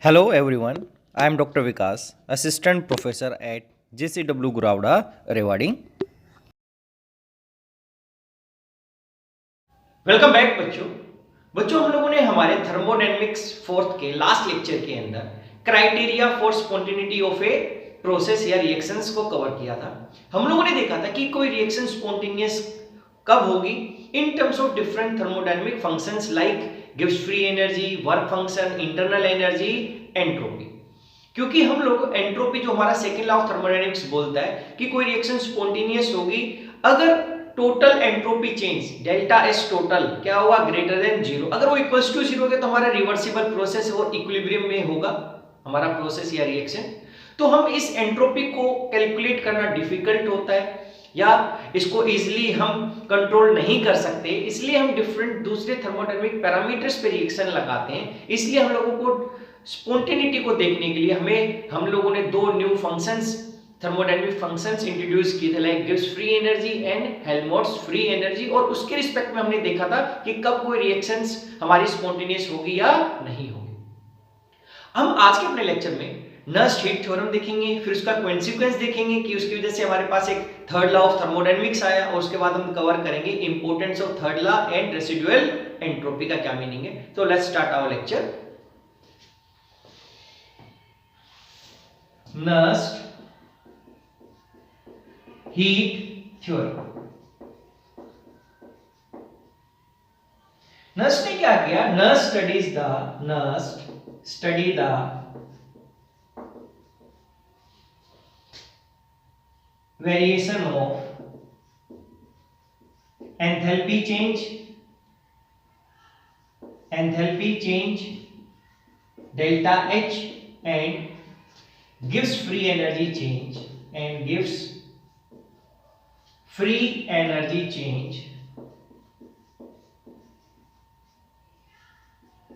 Hello everyone, I am Dr. Vikas, Assistant Professor at JCW Guravda, Rewari. Welcome back बच्चों हम लोगों ने हमारे थर्मोडायनेमिक्स फोर्थ के लास्ट लेक्चर के अंदर criteria for spontaneity of a process या रिएक्शंस को कवर किया था। हम लोगों ने देखा था कि कोई रिएक्शन स्पॉन्टेनियस कब होगी in terms of different thermodynamic functions like gives free energy, work function, internal energy, entropy. क्योंकि हम लोग एंट्रोपी जो हमारा सेकेंड लॉ ऑफ थर्मोडायनेमिक्स बोलता है कि कोई रिएक्शन स्पॉन्टेनियस होगी अगर total entropy change delta S total क्या हुआ ग्रेटर देन जीरो। अगर वो इक्वल्स टू जीरो है तो हमारा रिवर्सिबल प्रोसेस और इक्विलिब्रियम में होगा हमारा प्रोसेस या रिएक्शन। तो हम इस एंट्रोपी को कैलकुलेट करना डिफिकल्ट होता है या इसको इजीली हम कंट्रोल नहीं कर सकते, इसलिए हम डिफरेंट दूसरे थर्मोडायनेमिक पैरामीटर्स पे रिएक्शन लगाते हैं। इसलिए हम लोगों को स्पॉन्टेनिटी को देखने के लिए हम लोगों ने दो new functions thermodynamic functions introduce किए थे like gives free energy and Helmholtz free energy, और उसके रिस्पेक्ट में हमने देखा था कि कब कोई रिएक्शंस हमारी स्पॉन्टेनियस होगी या नहीं होगी। हम आज के अपने लेक्चर में नर्स्ट हीट थ्योरम देखेंगे, फिर उसका कॉन्सिक्वेंस देखेंगे कि उसकी वजह से हमारे पास एक थर्ड लॉ ऑफ थर्मोडायनेमिक्स आया, और उसके बाद हम कवर करेंगे importance of third law and residual entropy का क्या मीनिंग है। तो let's start our lecture. Nernst heat theorem. Nernst ने क्या किया? Nernst study the variation of enthalpy change delta H and gives free energy change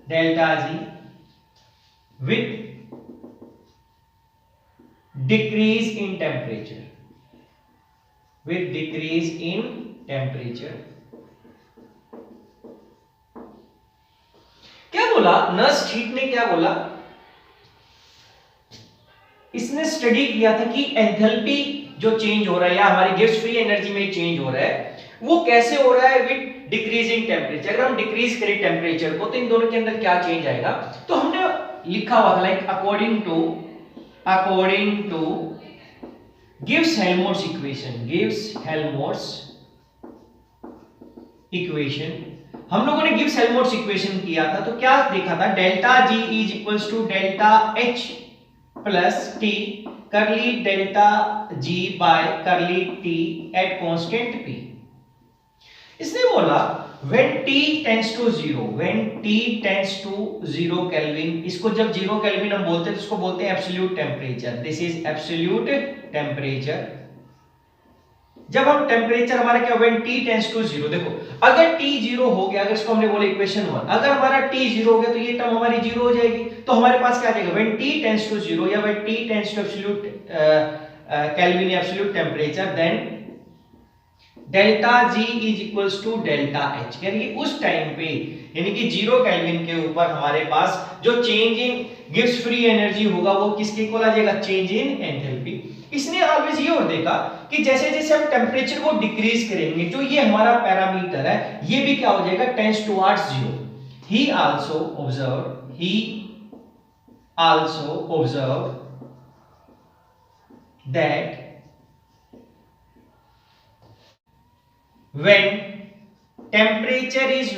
delta G with decrease in temperature क्या बोला Nernst heat ने? क्या बोला? इसने स्टडी किया था कि एंथैल्पी जो चेंज हो रहा है या हमारी गिव्स फ्री एनर्जी में चेंज हो रहा है वो कैसे हो रहा है विद डिक्रीज इन टेम्परेचर। अगर हम डिक्रीज करें टेम्परेचर को तो इन दोनों के अंदर क्या चेंज आएगा। तो हमने लिखा हुआ था like according to gives Helmholtz equation हम लोगों ने गिव्स हेल्महोल्ट्ज इक्वेशन किया था। तो क्या देखा था? Delta G is equals to delta H plus T curly delta G by curly T at constant P. इसने बोला when t tends to zero केल्विन, इसको जब 0 केल्विन हम बोलते हैं तो इसको बोलते हैं absolute temperature. This is absolute temperature. जब हम टेम्परेचर हमारा क्या when t tends to zero, देखो अगर t 0 हो गया, अगर इसको हमने बोला इक्वेशन 1, अगर हमारा t 0 हो गया तो ये टर्म हमारी 0 हो जाएगी। तो हमारे पास क्या आ जाएगा when t tends to 0 या when t tends to absolute kelvin absolute temperature, then delta G is equals to delta H. यानी कि उस टाइम पे यानी कि 0 केल्विन के ऊपर हमारे पास जो change in gives free energy होगा वो किसके इक्वल आ जाएगा? Change in enthalpy. इसने ऑलवेज ये और देखा कि जैसे जैसे हम टेम्परेचर को डिक्रीज करेंगे जो ये हमारा पैरामीटर है ये भी क्या हो जाएगा? Tends towards 0। He also observe that when temperature is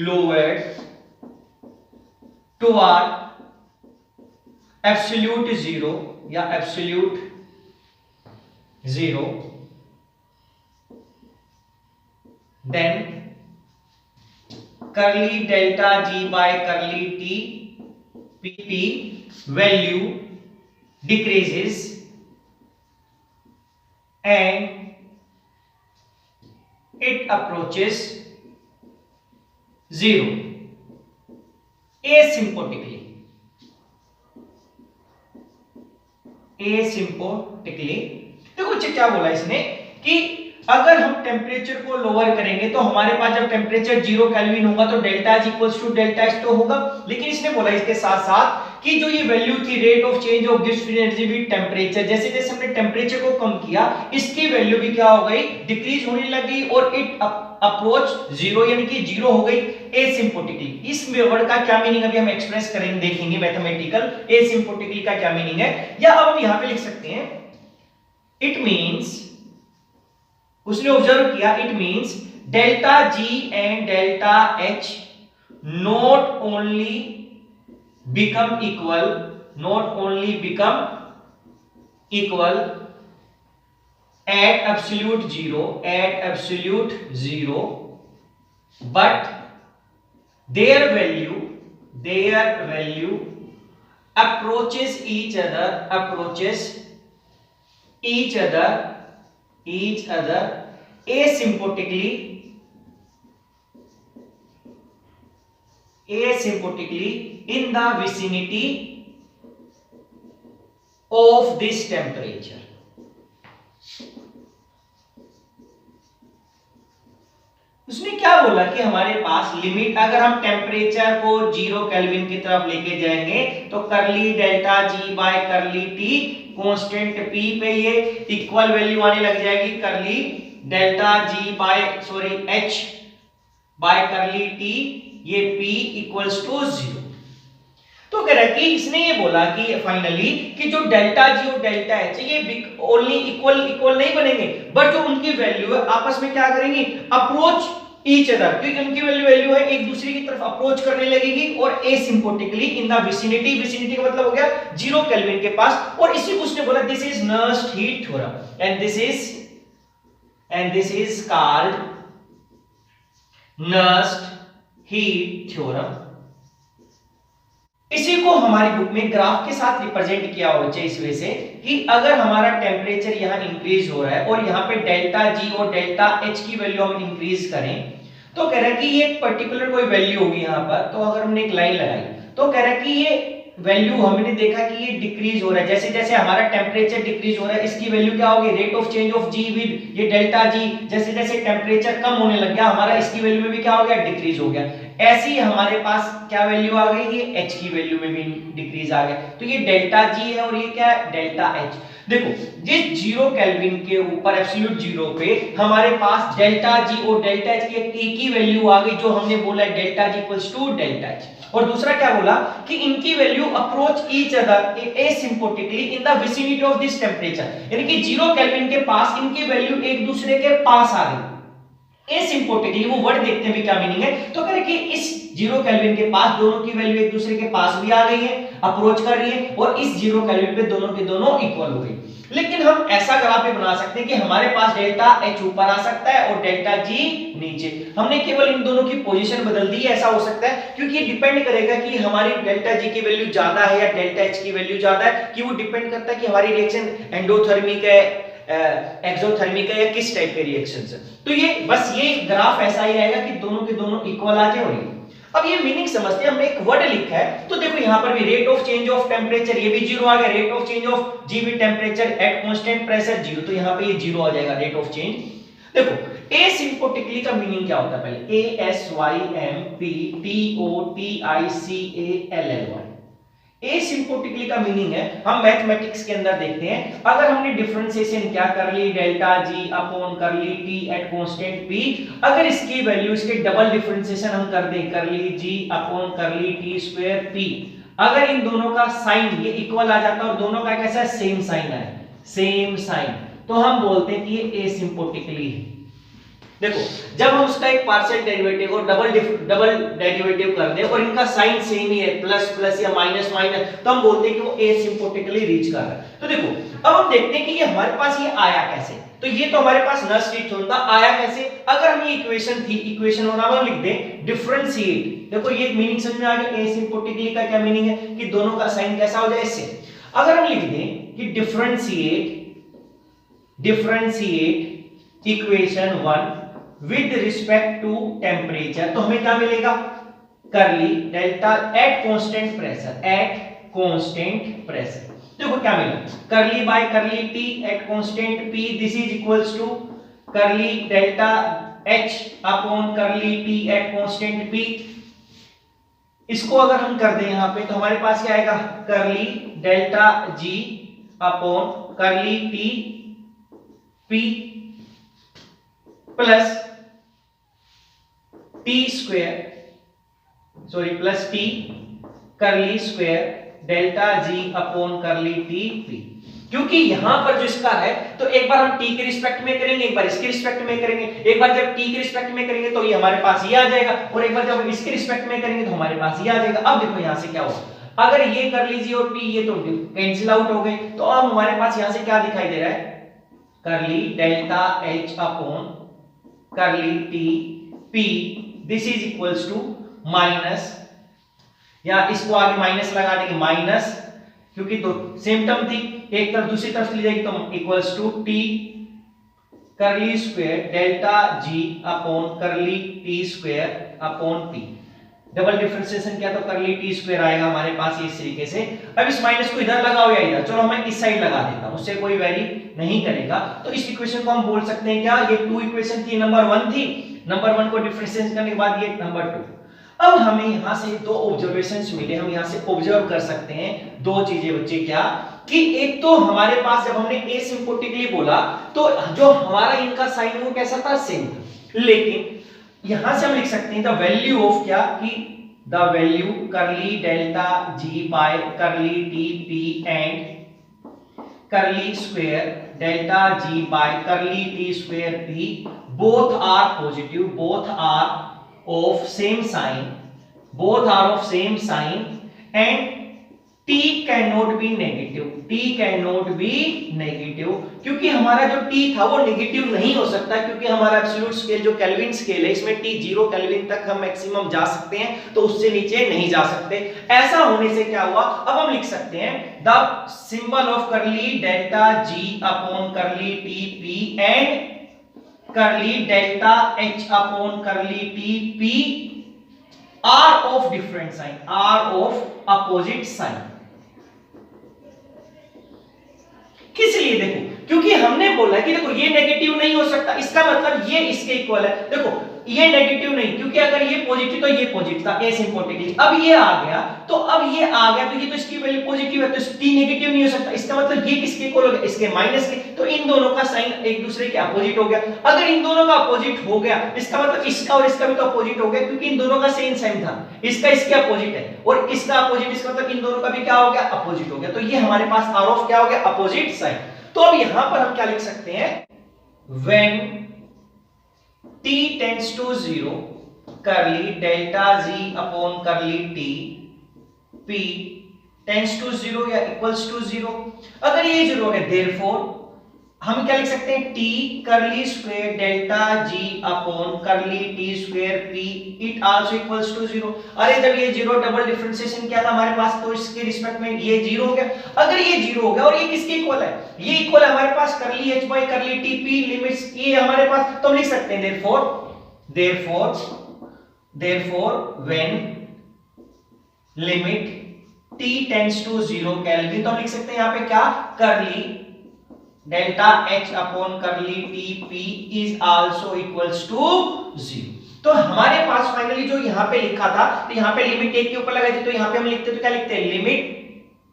lowered toward absolute zero या absolute zero, then curly delta G by curly T P value decreases and it approaches 0 asymptotically। देखो क्या बोला इसने कि अगर हम टेम्परेचर को लोअर करेंगे तो हमारे पास जब टेम्परेचर 0 केल्विन होगा तो delta G equals to delta H तो होगा, लेकिन इसने बोला इसके साथ साथ कि जो ये वैल्यू थी rate of change of gives free energy with temperature, जैसे जैसे हमने टेम्परेचर को कम किया इसकी वैल्यू भी क्या हो गई, डिक्रीज होने लगी और इट अप्रोच जीरो यानी कि जीरो हो गई एसिम्प्टोटिकली। इस वर्ड का क्या मीनिंग अभी हम एक्सप्रेस करेंगे, देखेंगे मैथमेटिकल एसिम्प्टोटिकली का क्या मीनिंग है, या अब हम यहां पे लिख सकते हैं इट मींस, उसने ऑब्जर्व किया it means delta G and delta H not only become equal, not only become equal at absolute zero but their value approaches each other asymptotically in the vicinity of this temperature। उसने क्या बोला कि हमारे पास limit, अगर हम temperature को 0 kelvin की तरफ लेके जाएंगे तो curly delta G by curly T constant P पे ये इक्वल वैल्यू आने लग जाएगी, curly delta G by H by curly T ये P इक्वल्स टू 0। तो कह रहा है कि इसने ये बोला कि फाइनली कि जो डेल्टा G और डेल्टा H ये ओनली इक्वल नहीं बनेंगे, बट जो उनकी वैल्यू है आपस में क्या करेंगी, अप्रोच ईच अदर, क्योंकि उनकी वैल्यू है एक दूसरे की तरफ अप्रोच करने लगेगी और एसिम्प्टोटिकली इन द विसिनिटी का मतलब हो गया 0 केल्विन के पास। और इसी को उसने बोला this is Nernst heat theorem and this is called Nernst heat theorem. इसी को हमारी बुक में ग्राफ के साथ रिप्रेजेंट किया हो चाहिए इस वजह से कि अगर हमारा टेम्परेचर यहाँ इंक्रीज हो रहा है और यहाँ पे डेल्टा G और डेल्टा H की वैल्यू हम इंक्रीज करें तो कह रहा है कि ये पर्टिकुलर कोई वैल्यू होगी यहाँ पर, तो अगर हमने एक लाइन लगाई तो कह रहा है कि ये वैल्यू हमने देखा कि ये डिक्रीज हो रहा है, जैसे जैसे हमारा टेम्परेचर डिक्रीज हो रहा है इसकी वैल्यू क्या होगी, rate of change of G with ये डेल्टा G, जैसे जैसे टेम्परेचर कम होने लग गया हमारा इसकी वैल्यू में भी क्या हो गया, डिक्रीज हो गया। ऐसे ही हमारे पास क्या वैल्यू आ गई, ये H की वैल्यू में भी डिक्रीज आ गया, तो ये डेल्टा G है और ये क्या है, डेल्टा H। देखो जिस 0 केल्विन के ऊपर एब्सोल्यूट जीरो पे हमारे पास डेल्टा G और डेल्टा H की एक ही वैल्यू आ गई, जो हमने बोला delta G equals to delta H। और दूसरा क्या बोला कि इनकी value approach each other asymptotically in the vicinity of this temperature, यानी कि 0 केल्विन के पास इनकी वैल्यू एक दूसरे के पास आ गई एसिम्प्टोटिकली। वो वर्ड देखते हैं भी क्या मीनिंग है, तो कह रहे कि इस 0 केल्विन के पास दोनों की वैल्यू एक दूसरे के पास भी आ गई है, अप्रोच कर रही है, और इस 0 केल्विन पे दोनों के दोनों इक्वल हो गई। लेकिन हम ऐसा ग्राफ भी बना सकते हैं कि हमारे पास डेल्टा H ऊपर आ सकता है और डेल्टा G नीचे, हमने केवल इन दोनों की पोजीशन बदल दी है, ऐसा हो सकता है, क्योंकि ये डिपेंड करेगा कि हमारी डेल्टा G की वैल्यू ज्यादा है या डेल्टा H की वैल्यू ज्यादा है, कि वो डिपेंड करता है कि हमारी रिएक्शन एंडोथर्मिक है, एक्सोथर्मिक है या किस टाइप के रिएक्शंस है। तो ये बस ये ग्राफ ऐसा ही आएगा कि दोनों के दोनों इक्वल आ जाए। अब ये मीनिंग समझते हैं, हमने एक वर्ड लिखा है तो देखो यहाँ पर भी rate of change of temperature ये भी 0 आ गया, rate of change of G with temperature at constant pressure 0, तो यहाँ पे ये 0 आ जाएगा रेट ऑफ चेंज। देखो एसिम्प्टोटिकली का मीनिंग क्या होता है, पहले ASYMPTOTICALLY। एसिम्प्टोटिकली का मीनिंग है, हम मैथमेटिक्स के अंदर देखते हैं, अगर हमने डिफरेंशिएशन क्या कर ली डेल्टा G अपॉन कर ली T एट कांस्टेंट P, अगर इसकी वैल्यू इसके डबल डिफरेंशिएशन हम कर दें, कर ली G अपॉन कर ली T स्क्वायर P, अगर इन दोनों का साइन ये इक्वल आ जाता है और दोनों का कैसा है, सेम साइन है, सेम साइन, तो हम बोलते हैं कि ये एसिम्प्टोटिकली है। देखो जब हम उसका एक पार्शियल डेरिवेटिव और डबल डेरिवेटिव कर दें और इनका साइन सेम ही है, प्लस प्लस या माइनस माइनस, तो हम बोलते हैं कि वो एसिम्प्टोटिकली रीच कर रहा है। तो देखो अब हम देखते हैं कि ये हमारे पास ये आया कैसे, तो ये तो हमारे पास नर्स्ट हीट थ्योरम था, आया कैसे, अगर हम ये इक्वेशन थी, इक्वेशन और हम लिख दें डिफरेंशिएट, देखो ये मीनिंग समझ में आ गया, एसिम्प्टोटिकली का क्या मीनिंग है कि दोनों का साइन कैसा हो जाए इससे, अगर हम लिख दें कि differentiate equation 1 with respect to temperature, तो हमें क्या मिलेगा, करली डेल्टा एट कांस्टेंट प्रेशर, देखो क्या मिला, करली by curly T at constant P, this is equals to curly delta H upon curly T at constant P। इसको अगर हम कर दें यहां पे तो हमारे पास क्या आएगा, करली delta G upon curly T P plus T square plus T curly square delta G upon curly T P। क्योंकि यहां पर जो इसका है तो एक बार हम t के रिस्पेक्ट में करेंगे, एक बार इसके रिस्पेक्ट में करेंगे, एक बार जब t के रिस्पेक्ट में करेंगे तो ये हमारे पास ये आ जाएगा, और एक बार जब इसके रिस्पेक्ट में करेंगे तो हमारे पास ये आ जाएगा। अब देखो यहां से क्या होगा, अगर ये कर लीजिए और p ये तो कैंसिल आउट हो गए, तो अब हमारे पास यहां से क्या दिखाई दे रहा है, curly delta H upon curly T P this is equals to minus, या इसको आगे माइनस लगा देंगे माइनस, क्योंकि तो सेम टर्म थी, एक तरफ दूसरी तरफ ले जाएगी तो equals to T curly square delta G upon curly T square upon P। Double differentiation किया तो करली T स्क्वायर आएगा हमारे पास इस तरीके से। अब इस माइनस को इधर लगाओ या इधर, चलो मैं इस साइड लगा देता हूं, उससे कोई वैरी नहीं करेगा। तो इस इक्वेशन को हम बोल सकते हैं क्या, ये 2 इक्वेशन थी, नंबर 1 थी, नंबर 1 को डिफरेंशिएट करने के बाद ये नंबर 2। अब हमें यहां से दो ऑब्जर्वेशंस मिले, हम यहां से ऑब्जर्व कर सकते हैं दो चीजें बच्चे, क्या कि एक तो हमारे पास जब हमने एसिम्प्टोटिकली बोला तो जो हमारा इनका साइन वो कैसा था, सेम था, लेकिन यहां से हम लिख सकते हैं द वैल्यू ऑफ क्या, कि the value curly delta G by curly T P and curly square delta G by curly T square P both are positive, both are of same sign, both are of same sign and t cannot be negative, t cannot be negative, क्योंकि हमारा जो t था वो negative नहीं हो सकता, क्योंकि हमारा एब्सोल्यूट स्केल जो केल्विन स्केल है इसमें t 0 केल्विन तक हम मैक्सिमम जा सकते हैं, तो उससे नीचे नहीं जा सकते। ऐसा होने से क्या हुआ, अब हम लिख सकते हैं the symbol of curly delta G upon curly T P and curly delta H upon curly T P are of different sign, are of opposite sign. किस लिए, देखो क्योंकि हमने बोला कि देखो ये नेगेटिव नहीं हो सकता, इसका मतलब ये इसके इक्वल है। देखो ये नेगेटिव नहीं, क्योंकि अगर ये पॉजिटिव तो ये पॉजिटिव था एसिम्प्टोटिकली, अब ये आ गया तो अब ये आ गया तो ये तो इसकी वैल्यू पॉजिटिव है, तो t नेगेटिव नहीं हो सकता, इसका मतलब ये किसके इक्वल हो गया, इसके माइनस के, तो इन दोनों का साइन एक दूसरे के अपोजिट हो गया। अगर इन दोनों का अपोजिट हो गया इसका मतलब इसका और इसका भी तो अपोजिट हो गया, क्योंकि इन दोनों का सेम साइन था, इसका इसके अपोजिट है और इसका अपोजिट, इसका मतलब इन दोनों का भी क्या हो गया, अपोजिट हो गया, तो ये हमारे पास आर ऑफ क्या हो गया, अपोजिट साइन। तो अब यहां पर हम क्या लिख सकते हैं, when t tends to 0 करली delta G upon curly T P tends to 0 या इक्वल्स टू 0। अगर ये 0 है देयरफॉर हम क्या लिख सकते हैं, t curly square delta G upon curly T square P it also equals to 0। अरे जब ये 0 डबल डिफरेंशिएशन किया था हमारे पास, तो इसके रिस्पेक्ट में ये 0 हो गया। अगर ये 0 हो गया और ये किसके इक्वल है, ये इक्वल है हमारे पास करली H by curly T P limits ये हमारे पास, तो हम लिख सकते हैं therefore when limit t tends to 0 kelvin, तो हम लिख सकते हैं यहां पे क्या, curly delta H upon curly T P is also equals to 0। तो हमारे पास फाइनली जो यहां पे लिखा था, तो यहां पे लिमिट 1 के ऊपर लगाई थी, तो यहां पे हम लिखते तो क्या लिखते हैं, limit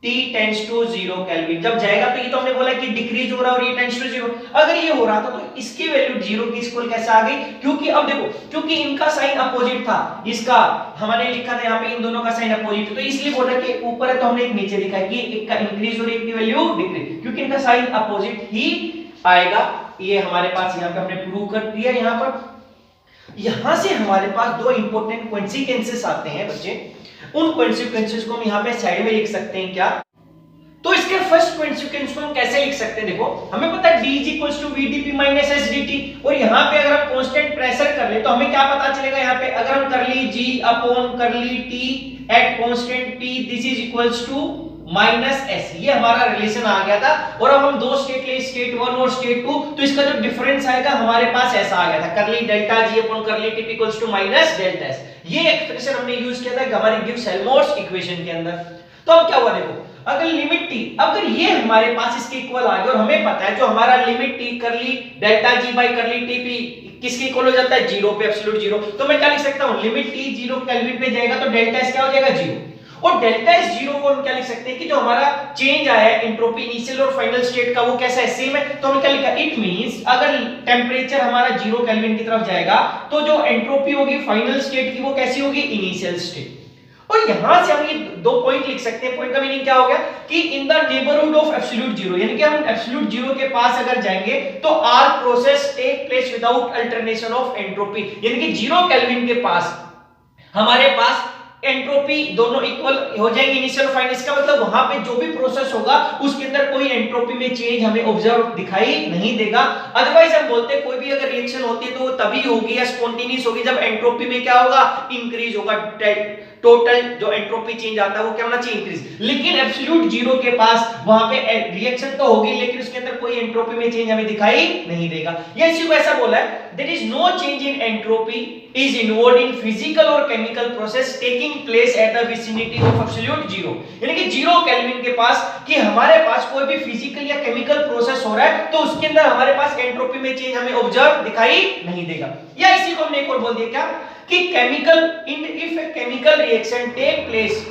t tends to 0 kelvin. जब जाएगा तो ये तो हमने बोला कि डिक्रीज हो रहा है और ये टेंड्स टू 0, अगर ये हो रहा था तो इसकी वैल्यू 0 की इक्वल कैसे आ गई, क्योंकि अब देखो क्योंकि इनका साइन अपोजिट था, इसका हमने लिखा था यहाँ पे इन दोनों का साइन अपोजिट है, तो इसलिए बोला कि ऊपर है तो हमने एक नीचे लिखा है कि एक का इंक्रीज और एक की वैल्यू डिक्रीज, क्योंकि इनका साइन अपोजिट ही आएगा। ये हमारे पास यहाँ पे हमने प्रूव कर दिया। यहाँ पर यहां से हमारे पास दो इंपॉर्टेंट कॉन्सिक्वेंसेस आते हैं बच्चे, उन कॉन्सिक्वेंसेस को हम यहाँ पे साइड में लिख सकते हैं क्या, तो इसके फर्स्ट कॉन्सिक्वेंस को हम कैसे लिख सकते हैं, देखो हमें पता है d VdP - SdT, और यहाँ पे अगर हम कांस्टेंट प्रेशर कर ले तो हमें क्या पता चलेगा, यहाँ पे अगर हम curly G upon curly T at constant P this is equals to -S, ये हमारा रिलेशन आ गया था। और अब हम दो स्टेट ले, स्टेट 1 और स्टेट 2, तो इसका जो डिफरेंस आएगा हमारे पास ऐसा आ गया था, curly delta G upon curly T equals to minus delta S। ये एक्सप्रेशन हमने यूज किया था हमारे गिब्स हेल्महोल्ट्ज इक्वेशन के अंदर। तो अब क्या हुआ देखो, अगर लिमिट टी, अगर ये हमारे पास इसके इक्वल आ गया और हमें पता है जो हमारा limit T curly delta ji by करली टी पी किसके इक्वल हो जाता है, जीरो पे, एब्सोल्यूट जीरो, तो मैं क्या लिख सकता हूं, लिमिट टी जीरो केल्विन पे जाएगा तो डेल्टा एस क्या हो जाएगा, जीरो। और डेल्टा एस जीरो को हम क्या लिख सकते हैं कि जो हमारा चेंज आया है एंट्रोपी इनिशियल और फाइनल स्टेट का वो कैसा है, सेम है। तो हमने क्या लिखा, इट मींस अगर टेंपरेचर हमारा जीरो केल्विन की तरफ जाएगा तो जो एंट्रोपी होगी फाइनल स्टेट की वो कैसी होगी, इनिशियल स्टेट। और यहां से हम ये दो पॉइंट लिख सकते हैं। पॉइंट का मीनिंग क्या हो गया कि in the neighbourhood of absolute zero, यानी कि हम एब्सोल्यूट जीरो के पास अगर जाएंगे तो all process take place without alternation of entropy, यानी कि जीरो केल्विन के पास हमारे पास एंट्रोपी दोनों इक्वल हो जाएंगे इनिशियल और फाइनल। इसका मतलब वहां पे जो भी प्रोसेस होगा उसके अंदर कोई एंट्रोपी में चेंज हमें ऑब्जर्व दिखाई नहीं देगा। अदरवाइज हम बोलते हैं कोई भी अगर रिएक्शन होती है तो वो तभी होगी या स्पॉन्टेनियस होगी जब एंट्रोपी में क्या होगा, इंक्रीज होगा। टोटल जो एंट्रोपी चेंज आता है वो क्या होना चाहिए, इंक्रीज। लेकिन एब्सोल्यूट जीरो के पास वहां पे रिएक्शन तो होगी लेकिन उसके अंदर कोई एंट्रोपी में चेंज हमें दिखाई नहीं देगा। या इसी को ऐसा बोला है, there is no change in entropy is involved in physical और chemical process taking place at the vicinity of absolute zero, यानी कि जीरो केल्विन के पास कि हमारे पास कोई भी फिजिकल या केमिकल प्रोसेस हो रहा है तो उसके अंदर हमारे पास एंट्रोपी में चेंज हमें ऑब्जर्व दिखाई नहीं देगा। या इसी को हमने एक और बोल दिया क्या कि chemical if a chemical reaction take place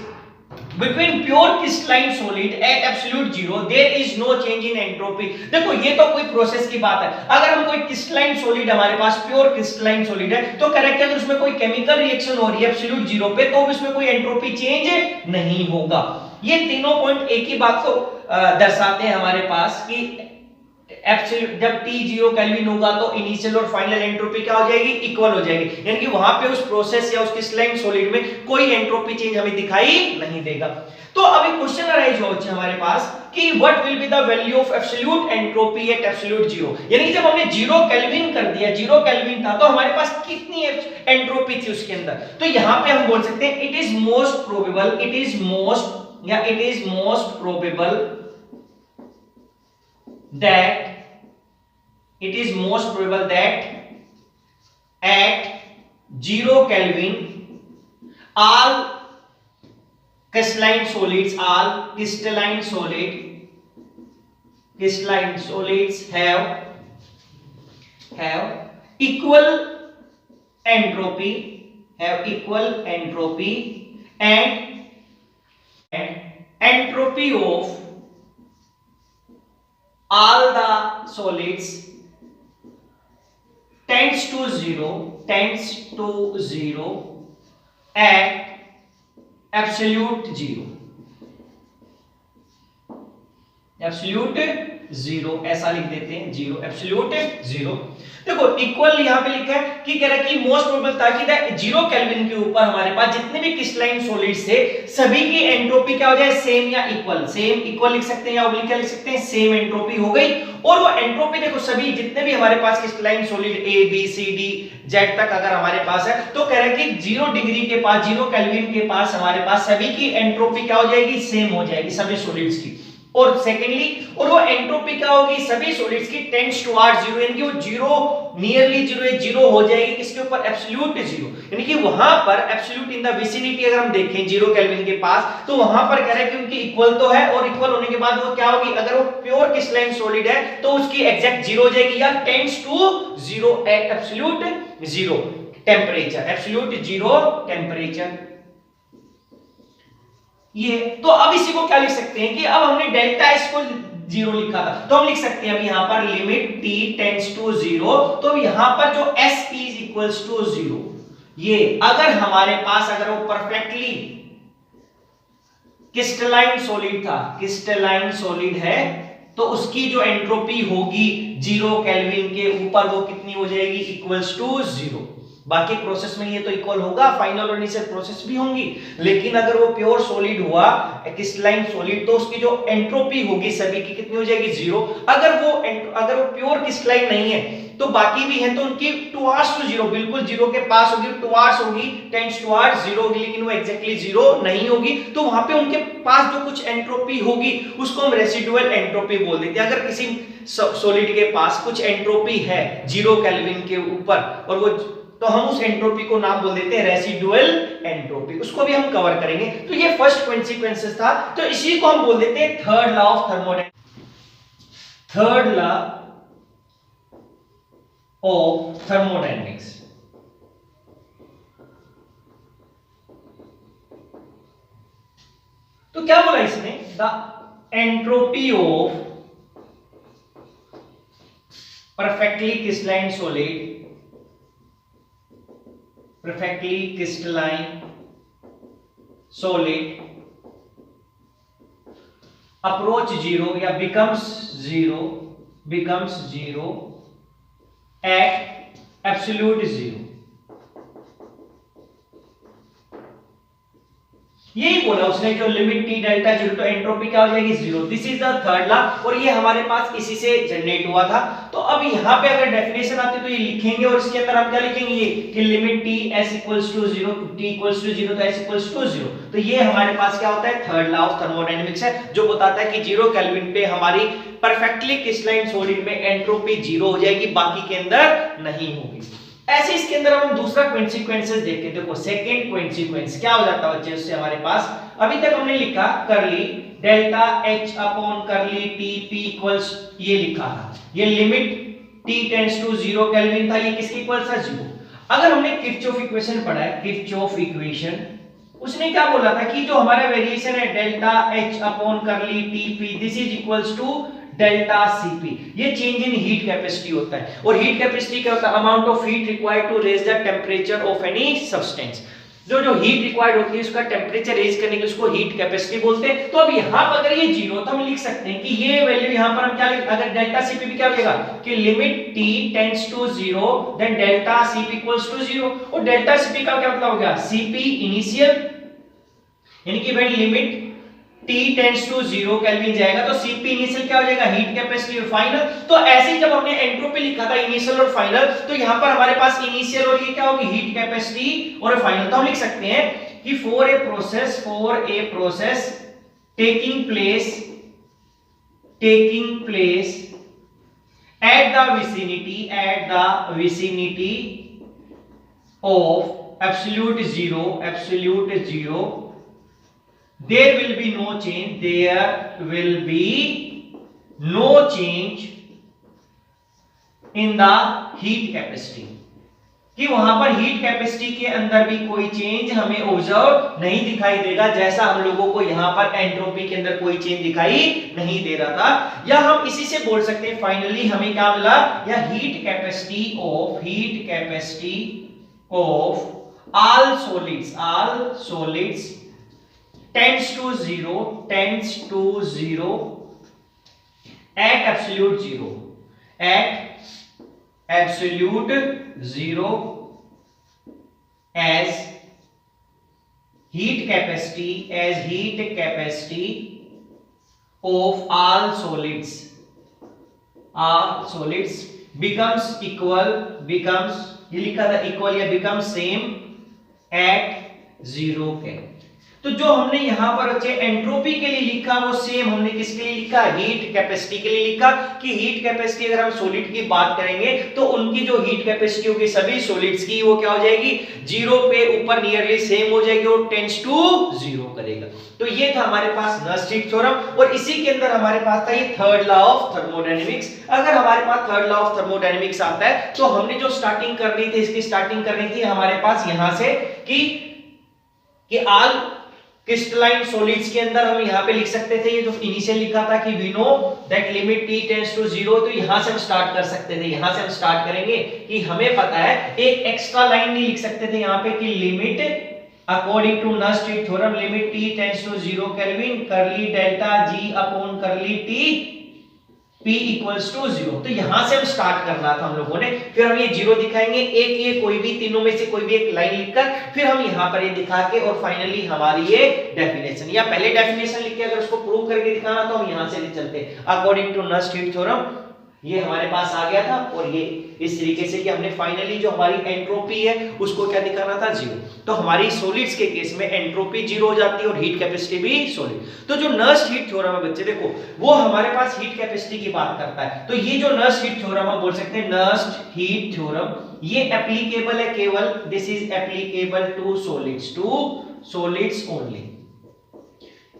between pure crystalline solid at absolute zero there is no change in entropy। देखो ये तो कोई प्रोसेस की बात है। अगर हम कोई क्रिस्टलाइन सॉलिड हमारे पास प्योर क्रिस्टलाइन सॉलिड है तो कह रहा है कि अगर उसमें कोई केमिकल रिएक्शन हो रही है एब्सोल्यूट जीरो पे तो उसमें कोई एंट्रोपी चेंज नहीं होगा। ये तीनों पॉइंट एक ही बात को दर्शाते हैं हमारे पास कि एब्सोल्यूट जब T 0 केल्विन होगा तो इनिशियल और फाइनल एंट्रोपी क्या हो जाएगी, इक्वल हो जाएगी, यानी कि वहां पे उस प्रोसेस या उस क्रिस्टलाइन सॉलिड में कोई एंट्रोपी चेंज हमें दिखाई नहीं देगा। तो अभी क्वेश्चन अराइज हो हमारे पास कि what will be the value of absolute entropy at absolute zero, यानी कि जब हमने जीरो केल्विन कर दिया, जीरो केल्विन था तो हमारे पास कितनी एंट्रोपी थी उसके अंदर। तो यहां पे हम बोल सकते हैं it is most probable, it is most probable that at 0 Kelvin all crystalline solids have equal entropy and entropy of all the solids tends to zero at absolute zero ऐसा लिख देते हैं, जीरो एब्सोल्यूट जीरो। देखो equal यहां पे लिखा है कि कह रहा है कि मोस्ट प्रोबेबल था कि जीरो केल्विन के ऊपर हमारे पास जितने भी क्रिस्टलाइन सॉलिड्स थे सभी की एंट्रोपी क्या हो जाए, सेम या इक्वल। सेम इक्वल लिख सकते हैं या ओब्लिक लिख सकते हैं, सेम एंट्रोपी हो गई। और वो एंट्रोपी देखो सभी जितने भी हमारे पास crystalline solid A B C D Z तक अगर हमारे पास है तो कह रहा है कि 0 डिग्री के पास, 0 केल्विन के पास हमारे पास सभी की एंट्रोपी क्या हो जाएगी, सेम हो जाएगी सभी सॉलिड्स की। और सेकेंडली और वो एंट्रोपी क्या होगी सभी सॉलिड्स की टेंड्स टुवर्ड्स जीरो, यानी कि वो जीरो नियरली जीरो है, जीरो हो जाएगी किसके ऊपर, एब्सोल्यूट जीरो। यानी कि वहां पर एब्सोल्यूट इन द विसिनिटी अगर हम देखें 0 केल्विन के पास तो वहां पर कह रहा है कि उनकी इक्वल तो है और इक्वल होने के बाद वो क्या होगी, अगर वो प्योर क्रिस्टलाइन सॉलिड है तो उसकी एग्जैक्ट जीरो हो जाएगी या tends to zero at absolute zero temperature, absolute zero temperature. ये तो अब इसी को क्या लिख सकते हैं कि अब हमने डेल्टा एस को जीरो लिखा था तो हम लिख सकते हैं अब यहां पर limit t tends to zero, तो यहां पर जो s is equals to zero, ये अगर हमारे पास अगर वो परफेक्टली क्रिस्टलाइन सॉलिड था, क्रिस्टलाइन सॉलिड है तो उसकी जो एंट्रोपी होगी 0 केल्विन के ऊपर वो कितनी हो जाएगी, इक्वल्स टू जीरो। बाकी प्रोसेस में ये तो इक्वल होगा, फाइनल और इनिशियल प्रोसेस भी होंगी, लेकिन अगर वो प्योर सॉलिड हुआ क्रिस्टलाइन सॉलिड तो उसकी जो एंट्रोपी होगी सभी की कितनी हो जाएगी, जीरो। अगर वो प्योर क्रिस्टलाइन नहीं है तो बाकी भी है तो उनकी टुवर्ड्स टू जीरो, बिल्कुल जीरो के पास होगी, टुवर्ड्स होगी, टेंड्स टुवर्ड्स जीरो होगी, लेकिन वो एग्जैक्टली जीरो नहीं होगी। तो वहां पे उनके पास जो कुछ एंट्रोपी होगी उसको हम रेसिडुअल एंट्रोपी बोल देते हैं। अगर किसी सॉलिड के पास कुछ एंट्रोपी है 0 केल्विन के ऊपर और वो तो हम उस एंट्रोपी को नाम बोल देते हैं रेसिडुअल एंट्रोपी, उसको भी हम कवर करेंगे। तो ये फर्स्ट कॉन्सिक्वेंसेस था, तो इसी को हम बोल देते हैं third law of thermodynamics. Third law of thermodynamics. तो क्या बोला इसने, the entropy of perfectly crystalline solid, perfectly crystalline solid approach zero या becomes zero at absolute zero। यही बोला उसने, जो लिमिट टी डेल्टा जीरो तो एंट्रोपी क्या हो जाएगी zero. This is the third law और ये हमारे पास इसी से जनरेट हुआ था। तो अब यहाँ पे अगर डेफिनेशन आती तो ये लिखेंगे और इसके अंदर हम क्या लिखेंगे, ये कि limit T S equals to zero, T equals to zero तो एस इक्वल्स टू जीरो। तो ये हमारे पास क्या होता है, थर्ड लॉ ऑफ थर्मोडायनेमिक्स है, जो बताता है कि जीरो केल्विन पे हमारी परफेक्टली क्रिस्टलाइन सॉलिड में एंट्रोपी जीरो हो जाएगी, बाकी के अंदर नहीं होगी। ऐसे इसके अंदर हम दूसरा कॉन्सिक्वेंसेस देखते हैं। देखो सेकंड कॉन्सिक्वेंस क्या हो जाता है बच्चे, उससे हमारे पास अभी तक हमने लिखा curly delta H upon curly T P equals, ये लिखा था, ये limit T tends to zero kelvin था, ये किसके इक्वल था, जीरो। अगर हमने किरचॉफ इक्वेशन पढ़ा है, किरचॉफ इक्वेशन, उसने क्या बोला था कि जो हमारा वेरिएशन है delta H upon curly T P, this is equals to delta C P, ये चेंज इन हीट कैपेसिटी होता है। और हीट कैपेसिटी क्या होता है, amount of heat required to raise the temperature of any substance. जो हीट रिक्वायर्ड होती है उसका टेंपरेचर रेज करने के उसको हीट कैपेसिटी बोलते हैं। तो अब यहाँ पर अगर ये जीरो तो हम लिख सकते हैं कि ये वैल्यू यहाँ पर हम क्या लिख, अगर डेल्टा सीपी भी क्या हो जाएगा कि limit T tends to zero then delta C P equals to zero. और डेल्टा सीपी का क्या मतलब हो गया, सीपी इनिशियल, यानी कि भाई limit T tends to zero kelvin जाएगा तो Cp इनिशियल क्या हो जाएगा, हीट कैपेसिटी और फाइनल। तो ऐसे ही जब हमने एंट्रोपी लिखा था इनिशियल और फाइनल, तो यहाँ पर हमारे पास इनिशियल और ये क्या होगी, हीट कैपेसिटी और फाइनल। तो हम लिख सकते हैं कि for a process taking place at the vicinity of absolute zero there will be no change in the heat capacity, कि वहां पर हीट कैपेसिटी के अंदर भी कोई चेंज हमें ऑब्जर्व नहीं दिखाई देगा, जैसा हम लोगों को यहां पर एंट्रोपी के अंदर कोई चेंज दिखाई नहीं दे रहा था। या हम इसी से बोल सकते हैं फाइनली हमें क्या मिला, या heat capacity of all solids tends to zero at absolute zero as heat capacity of all solids becomes ये लिखा था इक्वल या becomes same at zero के। तो जो हमने यहां पर बच्चे एंट्रोपी के लिए लिखा वो सेम हमने किसके लिए लिखा, हीट कैपेसिटी के लिए लिखा, कि हीट कैपेसिटी अगर हम सॉलिड की बात करेंगे तो उनकी जो हीट कैपेसिटी होगी सभी सॉलिड्स की वो क्या हो जाएगी, जीरो पे ऊपर नियरली सेम हो जाएगी और टेंड्स टू जीरो करेगा। तो ये था हमारे पास नर्स हीट थ्योरम और इसी के अंदर हमारे पास था ये थर्ड लॉ ऑफ थर्मोडायनेमिक्स। अगर हमारे पास थर्ड लॉ ऑफ थर्मोडायनेमिक्स आता है तो हमने जो स्टार्टिंग करनी थी, इसकी स्टार्टिंग करनी थी हमारे पास यहां से कि ऑल क्रिस्टलाइन सॉलिड्स के अंदर हम यहां पे लिख सकते थे, ये जो इनिशियल लिखा था कि we know that limit t tends to zero, तो यहां से हम स्टार्ट कर सकते थे। यहां से हम स्टार्ट करेंगे कि हमें पता है, एक एक्स्ट्रा लाइन नहीं लिख सकते थे यहां पे कि limit according to Nernst heat theorem limit t tends to zero kelvin curly delta g upon curly t P equals to zero. तो यहां से हम स्टार्ट करना था हम लोगों ने, फिर हम ये जीरो दिखाएंगे, एक ये कोई भी तीनों में से कोई भी एक लाइन लिखकर फिर हम यहां पर ये दिखा के और फाइनली हमारी ये डेफिनेशन, या पहले डेफिनेशन लिख के अगर उसको प्रूव करके दिखाना तो हम यहां से चलते according to Nernst heat theorem, ये हमारे पास आ गया था। और ये इस तरीके से कि हमने फाइनली जो हमारी एंट्रोपी है उसको क्या दिखाना था, जीरो। तो हमारी सॉलिड्स के केस में एंट्रोपी जीरो हो जाती है और हीट कैपेसिटी भी सॉलिड। तो जो नर्स हीट थ्योरम है बच्चे देखो, वो हमारे पास हीट कैपेसिटी की बात करता है। तो ये जो नर्स हीट थ्योरम हम बोल सकते हैं नर्स हीट थ्योरम, ये एप्लीकेबल है केवल, this is applicable to solids only.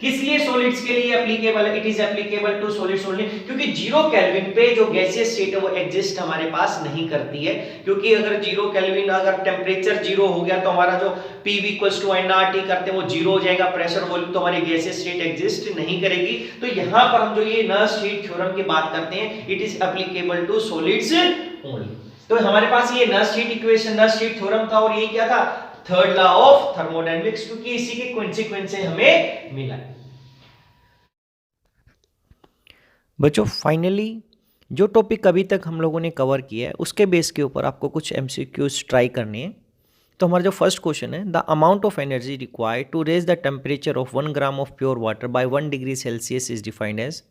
किस लिए सॉलिड्स के लिए एप्लीकेबल है? It is applicable to solids only, क्योंकि 0 केल्विन पे जो गैसियस स्टेट है वो एग्जिस्ट हमारे पास नहीं करती है। क्योंकि अगर 0 केल्विन, अगर टेम्परेचर 0 हो गया तो हमारा जो PV = nRT करते हैं वो 0 हो जाएगा, प्रेशर वॉल्यूम, तो हमारी गैसियस स्टेट एग्जिस्ट नहीं करेगी। तो यहां पर हम जो ये नर्स हीट थ्योरम की बात करते हैं, it is applicable to solids only. तो हमारे पास ये Nernst heat equation, Nernst heat theorem था, और ये क्या था? थर्ड लॉ ऑफ थर्मोडायनेमिक्स, क्योंकि इसी के कॉन्सिक्वेंस से हमें मिला। बच्चों फाइनली जो टॉपिक अभी तक हम लोगों ने कवर किया है उसके बेस के ऊपर आपको कुछ MCQs ट्राई करने हैं। तो हमारा जो फर्स्ट क्वेश्चन है, the amount of energy required to raise the temperature of 1 gram of pure water by 1 degree Celsius is defined as.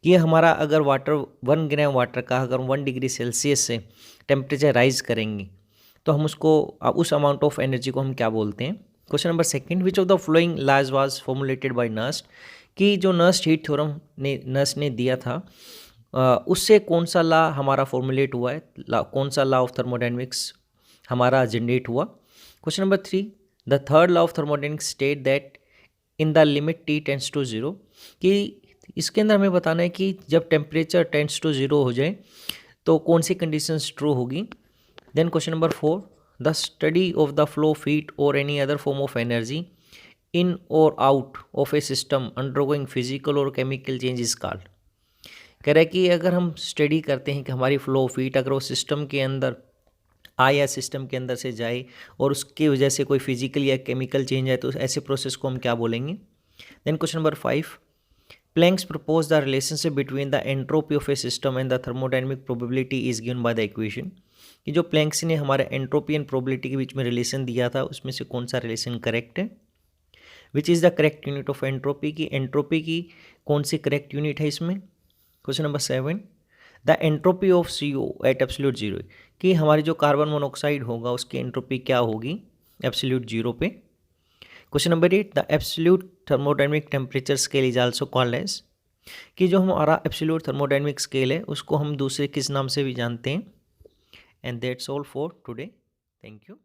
ये हमारा अगर वाटर 1 ग्राम वाटर का अगर 1 डिग्री सेल्सियस से टेम्परेचर राइज करेंगे तो हम उसको, उस अमाउंट ऑफ एनर्जी को हम क्या बोलते हैं। Question number second, which of the following laws was formulated by Nernst, कि जो नर्स्ट हीट थ्योरम नर्स्ट ने दिया था उससे कौन सा लॉ हमारा फॉर्मुलेट हुआ है, कौन सा लॉ ऑफ थर्मोडायनेमिक्स हमारा जनरेट हुआ। Question number 3, the third law of thermodynamics state that in the limit T tends to 0, कि इसके अंदर हमें बताना है कि जब टेम्परेचर टेंड्स टू 0 हो जाए तो कौन सी कंडीशंस ट्रू होगी। Then question number 4, the study of the flow of heat और any other form of energy in और out of a system undergoing physical और केमिकल चेंज इज कॉल्ड। कह रहा है कि अगर हम स्टडी करते हैं कि हमारी फ्लो ऑफ हीट अगर वो सिस्टम के अंदर आए या सिस्टम के अंदर से जाए और उसकी वजह से कोई फिजिकल या केमिकल चेंज है तो ऐसे प्रोसेस को हम क्या बोलेंगे। Then question number 5, Planck's propose the relationship between the entropy of a system and the thermodynamic probability is given by the equation, कि जो प्लैंक्स ने हमारे एंट्रोपी एंड प्रोबेबिलिटी के बीच में रिलेशन दिया था उसमें से कौन सा रिलेशन करेक्ट है। Which is the correct unit of entropy, की एंट्रोपी की कौन सी करेक्ट यूनिट है इसमें। Question number 7, the entropy of CO at absolute 0, कि हमारी जो कार्बन मोनोऑक्साइड होगा उसकी एंट्रोपी क्या होगी एब्सोल्यूट 0 पे। Question number 8, the absolute thermodynamic temperature scale is also called as, कि जो हमारा एब्सोल्यूट थर्मोडायनेमिक स्केल है उसको हम दूसरे किस नाम से भी जानते हैं। And that's all for today, thank you.